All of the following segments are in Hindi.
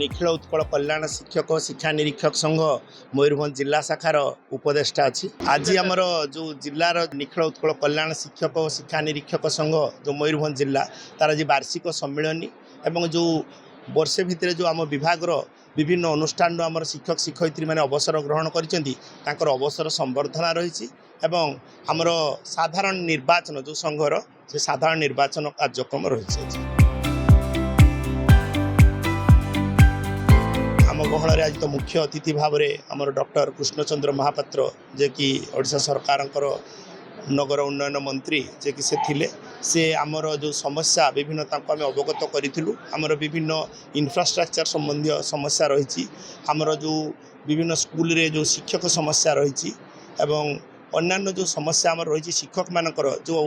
निखिल उत्कल कल्याण शिक्षक शिक्षा निरीक्षक संघ मयूरभंज जिला शाखार उपदेष्टा अच्छी आज आमर जो जिलार निखिल उत्कल कल्याण शिक्षक शिक्षा निरीक्षक संघ जो मयूरभंज जिला तार आज वार्षिक सम्मिलनी एवं जो वर्षे भितर जो आम विभाग विभिन्न अनुष्ठान आमर शिक्षक शिक्षयित्री मैंने अवसर ग्रहण कर अवसर संवर्धना रही एवं आमर साधारण निर्वाचन जो संघर से साधारण निर्वाचन कार्यक्रम रही आम गहल आज तो मुख्य अतिथि भाव में आमर डॉक्टर कृष्णचंद्र महापात्र जे कि ओडिशा सरकार नगर उन्नयन मंत्री जे कि से थिले से आमर जो समस्या विभिन्न आम अवगत करूँ आमर विभिन्न इंफ्रास्ट्रक्चर संबंधी समस्या रही आमर जो विभिन्न स्कूल रे जो शिक्षक समस्या रही एवं अन्यान्य जो समस्या आमर रही शिक्षक मानकर जो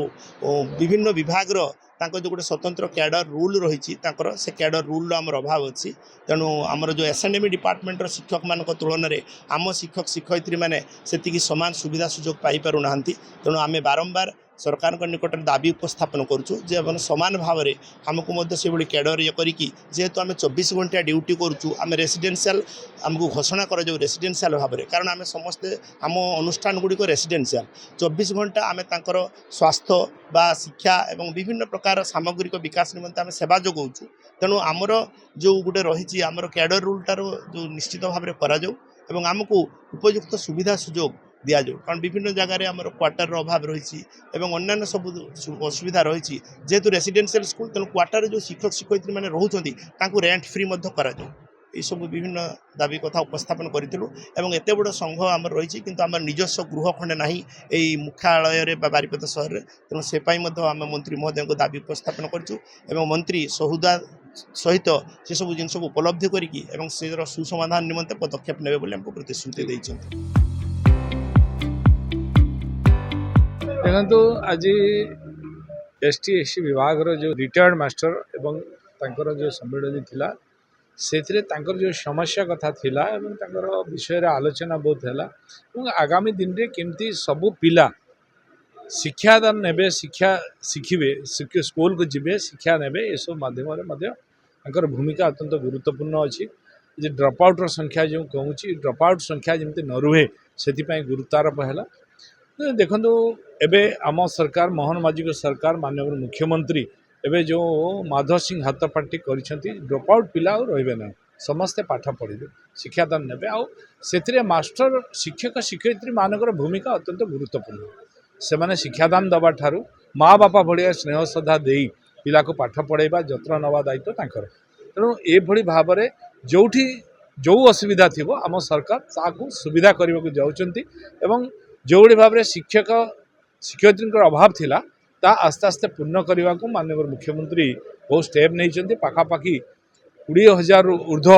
विभिन्न विभाग तांको जो गोटे स्वतंत्र कैडर रूल रही से कैडर रूल आमर अभाव अच्छी तेणु आमर जो एसएनएमई डिपार्टमेंट शिक्षक मान तुलन में आम शिक्षक शिक्षयित्री मैंने से समान सुविधा सुजोग पाई पारु नाहंती तेणु आमे बारंबार सरकार निकट दाबी उपस्थापन करुँ सामान भाव में आमको से कैडर ये करी जेहेतु आम 24 घंटा ड्यूटी करुँ आम रेसिडेंशियल आमको घोषणा कर रेसिडेंशियल भाव में कारण आम समस्ते आम अनुष्ठान गुड़िक रेसिडेंशियल 24 घंटा आम तांकर स्वास्थ्य बा शिक्षा एवं विभिन्न प्रकार सामग्रिक विकास निमंते आम सेवा जोगाऊँ तेणु आमर जो गोटे रही आमर कैडर रूलटार जो निश्चित भाव में करा आमको उपयुक्त सुविधा सुजोग दि जाऊ कारण विभिन्न जगार आमर क्वार्टर अभाव रही अन्य सब असुविधा रही जेहेतु रेसिडेंशियल स्कूल तेणु क्वार्टर जो शिक्षक शिक्षयित्री मैंने रोच रेंट फ्री ये सब विभिन्न दाबी कथा उपस्थापन करूँ एत बड़ संघ आम रही कि आम निजस्व गृह खंडे ना यही मुख्यालय बारिपदा सहर में तेणु से आम मंत्री महोदय को दाबी उपस्थापन करूँ मंत्री सहुदा सहित से सब जिन उपलब्धि कर सुसमाधान निमंते पदक्षेप ने प्रतिश्रुति देते। देखो आज एसटी एससी विभाग जो रिटायर्ड मास्टर एवं तांकर जो सम्मेलन थिला से जो समस्या कथा थिला एवं तांकर विषय रे आलोचना बहुत है आगामी दिन रे केमती सबु पिला शिक्षादान नेबे शिक्षा शिखिबे स्कूल को जीवे शिक्षा नेबे ये सब माध्यम भूमिका अत्यंत गुरुत्वपूर्ण अच्छी जे ड्रॉप आउट संख्या जो कहूँ ड्रॉप आउट संख्या जमी न रुहे से गुरुत्वारोप है। देखो एबे आम सरकार मोहन माझी सरकार माननीय मुख्यमंत्री एबे जो माधव सिंह हाथ पार्टी करिसेंती ड्रॉप आउट पिला रहिबे ना समस्ते पाठ पढ़े शिक्षादान नेबे से मास्टर शिक्षक शिक्षयित्री मानकर भूमिका अत्यंत गुरुत्वपूर्ण से माने शिक्षादान दबा ठारू माँ बापा भाया स्नेह श्रद्धा दे पिला को पाठ पढ़ेबा जत्न नवा दायित्व तांकर तेणु ये भाव में जोठी जो असुविधा थी आम सरकार ताकू सुविधा करने को जाउछंती एवं जो भाव में शिक्षक शिक्षयित्री अभाव थिला ता आस्ते आस्ते पूर्ण करने को माननीय मुख्यमंत्री बहुत स्टेप नहीं पाखापाखि 20,000 ऊर्ध्व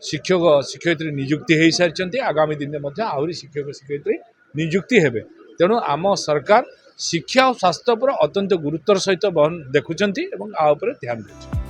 शिक्षक शिक्षयित्री नियुक्ति हो सारी आगामी दिन में आहरी शिक्षक शिक्षयित्री नियुक्ति हेबे तेणु आम सरकार शिक्षा और स्वास्थ्य पर अत्यंत गुरुत्वर सहित देखुंट ध्यान देते।